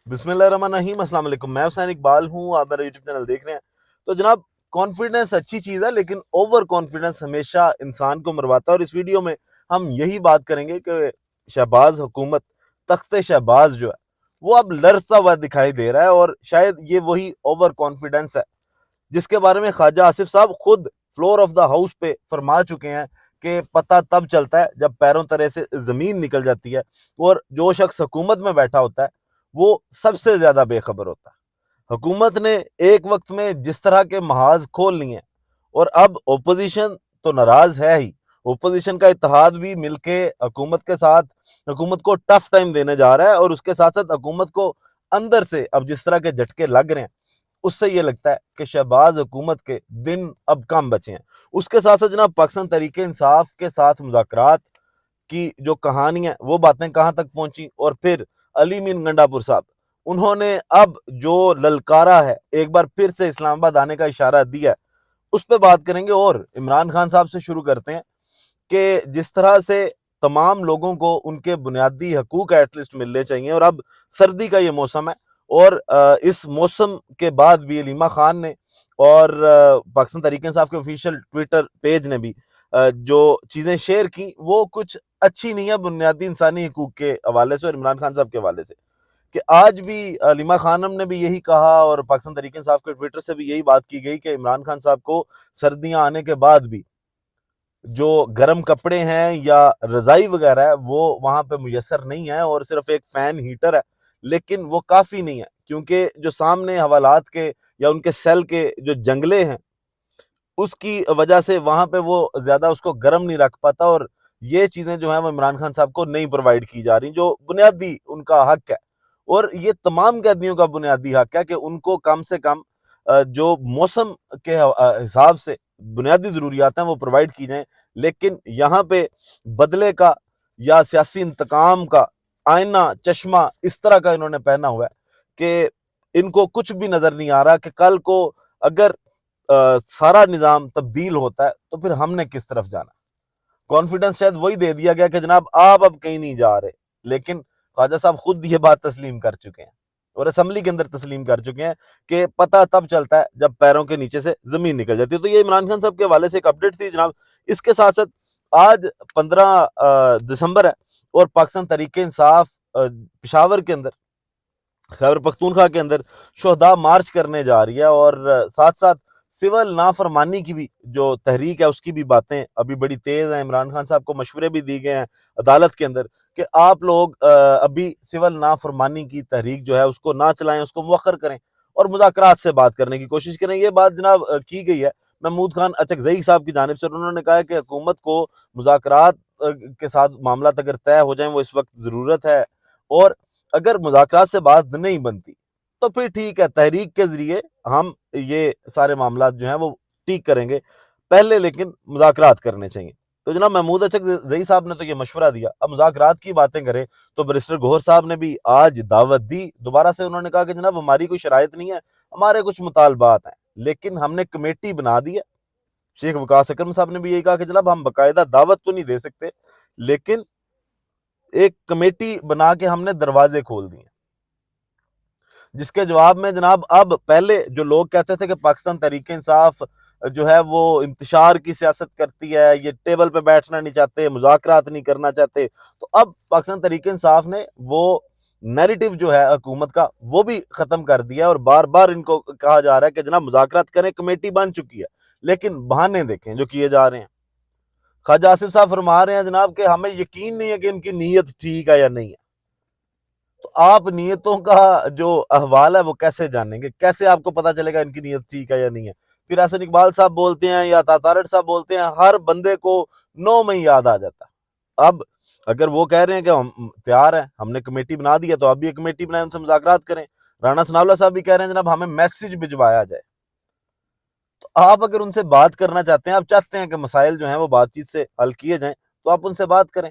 بسم اللہ الرحمن الرحیم۔ السلام علیکم، میں حسین اقبال ہوں، آپ میرا یوٹیوب چینل دیکھ رہے ہیں۔ تو جناب، کانفیڈنس اچھی چیز ہے لیکن اوور کانفیڈنس ہمیشہ انسان کو مرواتا ہے، اور اس ویڈیو میں ہم یہی بات کریں گے کہ شہباز حکومت، تخت شہباز جو ہے وہ اب لرزتا ہوا دکھائی دے رہا ہے، اور شاید یہ وہی اوور کانفیڈنس ہے جس کے بارے میں خواجہ آصف صاحب خود فلور آف دا ہاؤس پہ فرما چکے ہیں کہ پتہ تب چلتا ہے جب پیروں تلے سے زمین نکل جاتی ہے، اور جو شخص حکومت میں بیٹھا ہوتا ہے وہ سب سے زیادہ بے خبر ہوتا ہے۔ حکومت نے ایک وقت میں جس طرح کے محاذ کھول لیے ہیں، اور اب اپوزیشن تو ناراض ہے ہی، اپوزیشن کا اتحاد بھی مل کے حکومت کے ساتھ حکومت کو ٹف ٹائم دینے جا رہا ہے، اور اس کے ساتھ ساتھ حکومت کو اندر سے اب جس طرح کے جھٹکے لگ رہے ہیں اس سے یہ لگتا ہے کہ شہباز حکومت کے دن اب کم بچے ہیں۔ اس کے ساتھ ساتھ جناب، پاکستان تحریک انصاف کے ساتھ مذاکرات کی جو کہانی ہے وہ باتیں کہاں تک پہنچی، اور پھر علی مین گنڈا پور صاحب، انہوں نے اب جو للکارا ہے، ایک بار پھر سے اسلام آباد آنے کا اشارہ دیا ہے، اس پہ بات کریں گے۔ اور عمران خان صاحب سے شروع کرتے ہیں کہ جس طرح سے تمام لوگوں کو ان کے بنیادی حقوق ایٹ لیسٹ ملنے چاہیے، اور اب سردی کا یہ موسم ہے، اور اس موسم کے بعد بھی علیمہ خان نے اور پاکستان تحریک انصاف کے آفیشیل ٹویٹر پیج نے بھی جو چیزیں شیئر کی وہ کچھ اچھی نہیں ہے بنیادی انسانی حقوق کے حوالے سے اور عمران خان صاحب کے حوالے سے، کہ آج بھی علیمہ خانم نے بھی یہی کہا، اور پاکستان تحریک انصاف کے ٹویٹر سے بھی یہی بات کی گئی کہ عمران خان صاحب کو سردیاں آنے کے بعد بھی جو گرم کپڑے ہیں یا رضائی وغیرہ ہے وہ وہاں پہ میسر نہیں ہے، اور صرف ایک فین ہیٹر ہے، لیکن وہ کافی نہیں ہے، کیونکہ جو سامنے حوالات کے یا ان کے سیل کے جو جنگلے ہیں اس کی وجہ سے وہاں پہ وہ زیادہ اس کو گرم نہیں رکھ پاتا، اور یہ چیزیں جو ہیں وہ عمران خان صاحب کو نہیں پرووائڈ کی جا رہی، جو بنیادی ان کا حق ہے، اور یہ تمام قیدیوں کا بنیادی حق ہے کہ ان کو کم سے کم جو موسم کے حساب سے بنیادی ضروریات ہیں وہ پرووائڈ کی جائیں۔ لیکن یہاں پہ بدلے کا یا سیاسی انتقام کا آئینہ چشمہ اس طرح کا انہوں نے پہنا ہوا ہے کہ ان کو کچھ بھی نظر نہیں آ رہا کہ کل کو اگر سارا نظام تبدیل ہوتا ہے تو پھر ہم نے کس طرف جانا۔ کانفیڈنس شاید وہی دے دیا گیا کہ جناب آپ اب کہیں نہیں جا رہے، لیکن خواجہ صاحب خود یہ بات تسلیم کر چکے ہیں، اور اسمبلی کے اندر تسلیم کر چکے ہیں کہ پتہ تب چلتا ہے جب پیروں کے نیچے سے زمین نکل جاتی ہے۔ تو یہ عمران خان صاحب کے حوالے سے ایک اپڈیٹ تھی جناب۔ اس کے ساتھ ساتھ آج 15 دسمبر ہے، اور پاکستان تحریک انصاف پشاور کے اندر، خیبر پختونخوا کے اندر شہداء مارچ کرنے جا رہی ہے، اور ساتھ ساتھ سول نافرمانی کی بھی جو تحریک ہے اس کی بھی باتیں ابھی بڑی تیز ہیں۔ عمران خان صاحب کو مشورے بھی دی گئے ہیں عدالت کے اندر کہ آپ لوگ ابھی سول نافرمانی کی تحریک جو ہے اس کو نہ چلائیں، اس کو مؤخر کریں، اور مذاکرات سے بات کرنے کی کوشش کریں۔ یہ بات جناب کی گئی ہے محمود خان اچکزئی صاحب کی جانب سے، اور انہوں نے کہا ہے کہ حکومت کو مذاکرات کے ساتھ معاملات اگر طے ہو جائیں وہ اس وقت ضرورت ہے، اور اگر مذاکرات سے بات نہیں بنتی تو پھر ٹھیک ہے، تحریک کے ذریعے ہم یہ سارے معاملات جو ہیں وہ ٹھیک کریں گے، پہلے لیکن مذاکرات کرنے چاہیے۔ تو جناب محمود اچکزئی صاحب نے تو یہ مشورہ دیا، اب مذاکرات کی باتیں کریں تو بیرسٹر گوہر صاحب نے بھی آج دعوت دی دوبارہ سے۔ انہوں نے کہا کہ جناب ہماری کوئی شرائط نہیں ہے، ہمارے کچھ مطالبات ہیں، لیکن ہم نے کمیٹی بنا دی ہے۔ شیخ وقاص اکرم صاحب نے بھی یہی کہا کہ جناب ہم باقاعدہ دعوت تو نہیں دے سکتے، لیکن ایک کمیٹی بنا کے ہم نے دروازے کھول دیے، جس کے جواب میں جناب اب پہلے جو لوگ کہتے تھے کہ پاکستان تحریک انصاف جو ہے وہ انتشار کی سیاست کرتی ہے، یہ ٹیبل پہ بیٹھنا نہیں چاہتے، مذاکرات نہیں کرنا چاہتے، تو اب پاکستان تحریک انصاف نے وہ نیریٹو جو ہے حکومت کا وہ بھی ختم کر دیا، اور بار بار ان کو کہا جا رہا ہے کہ جناب مذاکرات کریں، کمیٹی بن چکی ہے، لیکن بہانے دیکھیں جو کیے جا رہے ہیں۔ خواجہ آصف صاحب فرما رہے ہیں جناب کہ ہمیں یقین نہیں ہے کہ ان کی نیت ٹھیک ہے یا نہیں ہے۔ تو آپ نیتوں کا جو احوال ہے وہ کیسے جانیں گے؟ کیسے آپ کو پتا چلے گا ان کی نیت ٹھیک ہے یا نہیں ہے؟ پھر حسن اقبال صاحب بولتے ہیں یا تارڑ صاحب بولتے ہیں، ہر بندے کو 9 میں یاد آ جاتا ہے۔ اب اگر وہ کہہ رہے ہیں کہ ہم تیار ہیں، ہم نے کمیٹی بنا دی ہے، تو اب بھی کمیٹی بنائیں، ان سے مذاکرات کریں۔ رانا ثناءاللہ صاحب بھی کہہ رہے ہیں جناب ہمیں میسج بھجوایا جائے۔ تو آپ اگر ان سے بات کرنا چاہتے ہیں، آپ چاہتے ہیں کہ مسائل جو ہیں وہ بات چیت سے حل کیے جائیں، تو آپ ان سے بات کریں۔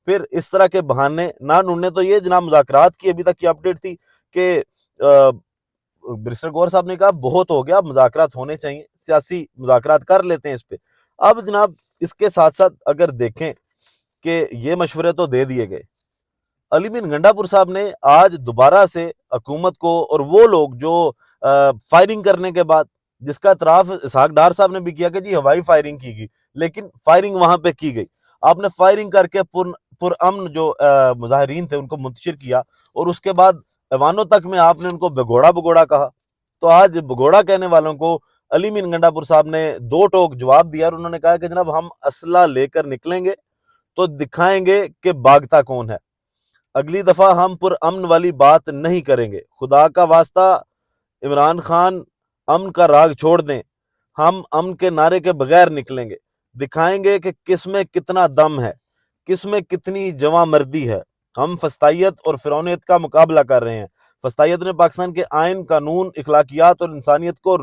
پھر اس طرح کے بہانے نہ ڈھونڈنے۔ تو یہ جناب مذاکرات کی ابھی تک کی اپڈیٹ تھی کہ بیرسٹر گوہر صاحب نے کہا بہت ہو گیا، مذاکرات ہونے چاہیے، سیاسی مذاکرات کر لیتے ہیں اس پہ۔ اب جناب اس کے ساتھ ساتھ اگر دیکھیں کہ یہ مشورے تو دے دیے گئے، علی بن گنڈا پور صاحب نے آج دوبارہ سے حکومت کو، اور وہ لوگ جو فائرنگ کرنے کے بعد، جس کا اعتراف اسحاق ڈار صاحب نے بھی کیا کہ جی ہوائی فائرنگ کی گئی، لیکن فائرنگ وہاں پہ کی گئی، آپ نے فائرنگ کر کے پرامن جو مظاہرین تھے ان کو منتشر کیا، اور اس کے بعد ایوانوں تک میں آپ نے ان کو بگوڑا کہا۔ تو آج بگوڑا کہنے والوں کو علی بن گنڈا پور صاحب نے دو ٹوک جواب دیا، اور انہوں نے کہا کہ جناب ہم اسلحہ لے کر نکلیں گے تو دکھائیں گے کہ بھاگتا کون ہے، اگلی دفعہ ہم پرامن والی بات نہیں کریں گے، خدا کا واسطہ عمران خان امن کا راگ چھوڑ دیں، ہم امن کے نعرے کے بغیر نکلیں گے، دکھائیں گے کہ کس میں کتنا دم ہے، کس میں کتنی جواں مردی ہے، ہم فسطائیت اور فرعونیت کا مقابلہ کر رہے ہیں۔ فسطائیت نے پاکستان کے آئین، قانون، اخلاقیات اور انسانیت کو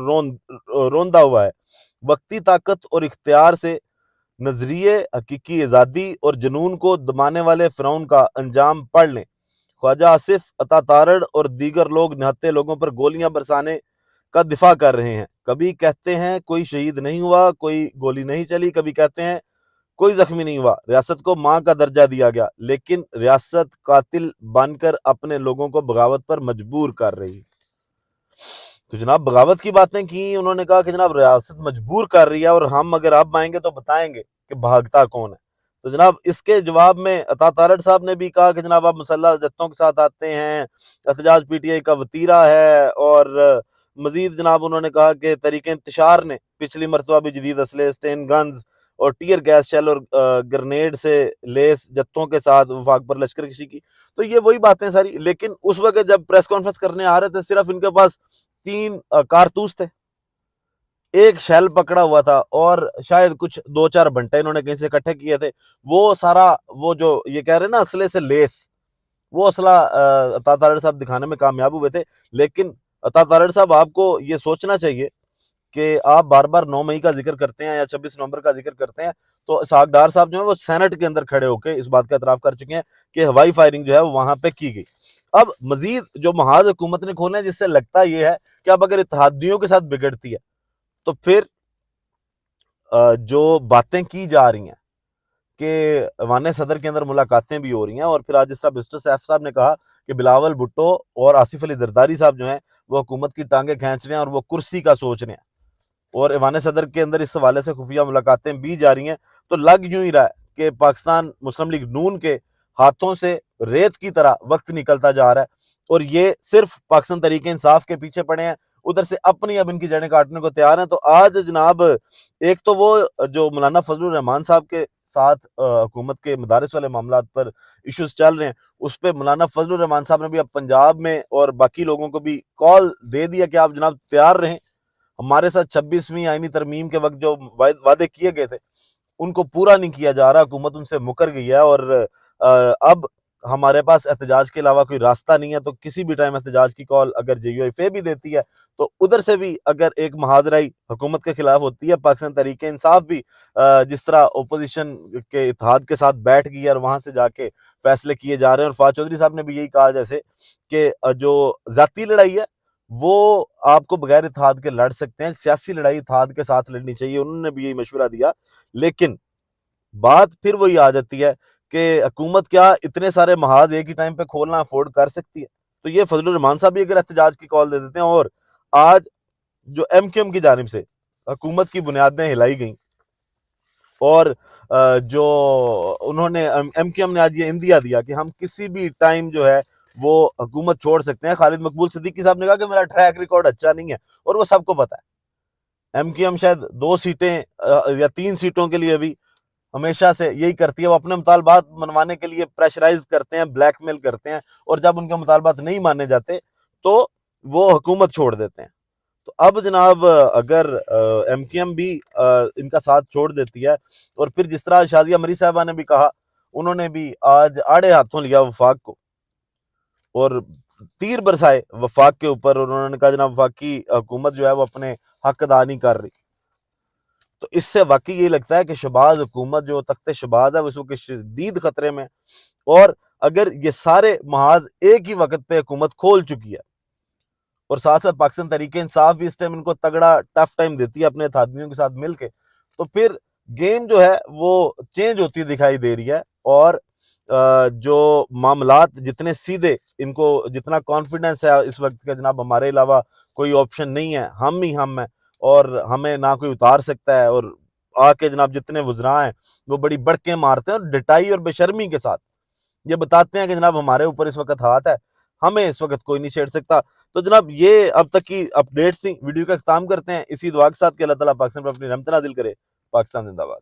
روندا ہوا ہے، وقتی طاقت اور اختیار سے نظریے، حقیقی آزادی اور جنون کو دبانے والے فرعون کا انجام پڑھ لیں۔ خواجہ آصف عطا تارڑ اور دیگر لوگ نہتے لوگوں پر گولیاں برسانے کا دفاع کر رہے ہیں، کبھی کہتے ہیں کوئی شہید نہیں ہوا، کوئی گولی نہیں چلی، کبھی کہتے ہیں کوئی زخمی نہیں ہوا، ریاست کو ماں کا درجہ دیا گیا، لیکن ریاست قاتل بن کر اپنے لوگوں کو بغاوت پر مجبور کر رہی۔ تو جناب بغاوت کی باتیں کی، انہوں نے کہا کہ جناب ریاست مجبور کر رہی ہے، اور ہم اگر اب آئیں گے تو بتائیں گے کہ بھاگتا کون ہے۔ تو جناب اس کے جواب میں عطا تارڑ صاحب نے بھی کہا کہ جناب آپ مسلح جتوں کے ساتھ آتے ہیں، احتجاج پی ٹی آئی کا وتیرہ ہے، اور مزید جناب انہوں نے کہا کہ تحریک انتشار نے پچھلی مرتبہ بھی جدید اسلحے، اسٹین گنز اور ٹیئر گیس شیل اور گرنیڈ سے لیس جتوں کے ساتھ وفاق پر لشکر کشی کی۔ تو یہ وہی باتیں ساری، لیکن اس وقت جب پریس کانفرنس کرنے آ رہے تھے صرف ان کے پاس 3 کارتوس تھے، ایک شیل پکڑا ہوا تھا، اور شاید کچھ 2-4 بنٹے انہوں نے کہیں سے اکٹھے کیے تھے، وہ سارا وہ جو یہ کہہ رہے ہیں نا اسلحے سے لیس، وہ اسلحہ عطا تارڑ صاحب دکھانے میں کامیاب ہوئے تھے۔ لیکن عطا تارڑ صاحب آپ کو یہ سوچنا چاہیے کہ آپ بار بار 9 مئی کا ذکر کرتے ہیں یا 26 نومبر کا ذکر کرتے ہیں، تو اسحاق ڈار صاحب جو ہیں وہ سینٹ کے اندر کھڑے ہو کے اس بات کا اعتراف کر چکے ہیں کہ ہوائی فائرنگ جو ہے وہ وہاں پہ کی گئی۔ اب مزید جو محاذ حکومت نے کھولے ہیں، جس سے لگتا یہ ہے کہ اب اگر اتحادیوں کے ساتھ بگڑتی ہے تو پھر جو باتیں کی جا رہی ہیں کہ ایوان صدر کے اندر ملاقاتیں بھی ہو رہی ہیں، اور پھر آج جس طرح مسٹر سیف صاحب نے کہا کہ بلاول بھٹو اور آصف علی زرداری صاحب جو ہیں وہ حکومت کی ٹانگیں کھینچ رہے ہیں اور وہ کرسی کا سوچ رہے ہیں، اور ایوان صدر کے اندر اس حوالے سے خفیہ ملاقاتیں بھی جاری ہیں، تو لگ یوں ہی رہا ہے کہ پاکستان مسلم لیگ نون کے ہاتھوں سے ریت کی طرح وقت نکلتا جا رہا ہے، اور یہ صرف پاکستان تحریک انصاف کے پیچھے پڑے ہیں، ادھر سے اپنی اب ان کی جڑیں کاٹنے کو تیار ہیں۔ تو آج جناب ایک تو وہ جو مولانا فضل الرحمان صاحب کے ساتھ حکومت کے مدارس والے معاملات پر ایشوز چل رہے ہیں، اس پہ مولانا فضل الرحمان صاحب نے بھی اب پنجاب میں اور باقی لوگوں کو بھی کال دے دیا کہ آپ جناب تیار رہیں، ہمارے ساتھ 26ویں آئینی ترمیم کے وقت جو وعدے کیے گئے تھے ان کو پورا نہیں کیا جا رہا، حکومت ان سے مکر گئی ہے، اور اب ہمارے پاس احتجاج کے علاوہ کوئی راستہ نہیں ہے، تو کسی بھی ٹائم احتجاج کی کال اگر JUIF بھی دیتی ہے تو ادھر سے بھی اگر ایک محاذرائی حکومت کے خلاف ہوتی ہے، پاکستان تحریک انصاف بھی جس طرح اپوزیشن کے اتحاد کے ساتھ بیٹھ گئی ہے اور وہاں سے جا کے فیصلے کیے جا رہے ہیں، اور فواد چودھری صاحب نے بھی یہی کہا جیسے کہ جو ذاتی لڑائی ہے وہ آپ کو بغیر اتحاد کے لڑ سکتے ہیں، سیاسی لڑائی اتحاد کے ساتھ لڑنی چاہیے، انہوں نے بھی یہی مشورہ دیا۔ لیکن بات پھر وہی آ جاتی ہے کہ حکومت کیا اتنے سارے محاذ ایک ہی ٹائم پہ کھولنا افورڈ کر سکتی ہے؟ تو یہ فضل الرحمان صاحب بھی اگر احتجاج کی کال دے دیتے ہیں، اور آج جو MQM کی جانب سے حکومت کی بنیادیں ہلائی گئیں، اور جو انہوں نے MQM نے آج یہ اندیا دیا کہ ہم کسی بھی ٹائم جو ہے وہ حکومت چھوڑ سکتے ہیں۔ خالد مقبول صدیقی صاحب نے کہا کہ میرا ٹریک ریکارڈ اچھا نہیں ہے، اور وہ سب کو پتا ہے، MQM شاید 2 سیٹیں یا 3 سیٹوں کے لیے بھی ہمیشہ سے یہی کرتی ہے، وہ اپنے مطالبات منوانے کے لیے پریشرائز کرتے ہیں، بلیک میل کرتے ہیں، اور جب ان کے مطالبات نہیں مانے جاتے تو وہ حکومت چھوڑ دیتے ہیں۔ تو اب جناب اگر MQM بھی ان کا ساتھ چھوڑ دیتی ہے، اور پھر جس طرح شازیہ مری صاحبہ نے بھی کہا، انہوں نے بھی آج آڑے ہاتھوں لیا وفاق کو اور تیر برسائے وفاق کے اوپر، اور انہوں نے کہا جناب وفاقی حکومت جو ہے وہ اپنے حق ادا نہیں کر رہی۔ تو اس سے واقعی یہ لگتا ہے کہ شہباز حکومت جو تخت شہباز ہے وہ اس وقت شدید خطرے میں، اور اگر یہ سارے محاذ ایک ہی وقت پہ حکومت کھول چکی ہے، اور ساتھ ساتھ پاکستان تحریک انصاف بھی اس ٹائم ان کو تگڑا ٹف ٹائم دیتی ہے اپنے اتحادیوں کے ساتھ مل کے، تو پھر گیم جو ہے وہ چینج ہوتی دکھائی دے رہی ہے، اور جو معاملات جتنے سیدھے، ان کو جتنا کانفیڈنس ہے اس وقت کا جناب ہمارے علاوہ کوئی آپشن نہیں ہے، ہم ہی ہم ہیں، اور ہمیں نہ کوئی اتار سکتا ہے. اور آ کے جناب جتنے وزراء ہیں وہ بڑی بڑکیں مارتے ہیں اور ڈٹائی اور بے شرمی کے ساتھ یہ بتاتے ہیں کہ جناب ہمارے اوپر اس وقت ہاتھ ہے، ہمیں اس وقت کوئی نہیں چھیڑ سکتا. تو جناب یہ اب تک کی اپڈیٹس تھیں. ویڈیو کا اختتام کرتے ہیں اسی دعا کے ساتھ کہ اللہ تعالیٰ پاکستان پر اپنی رحمت نازل کرے. پاکستان زندہ باد.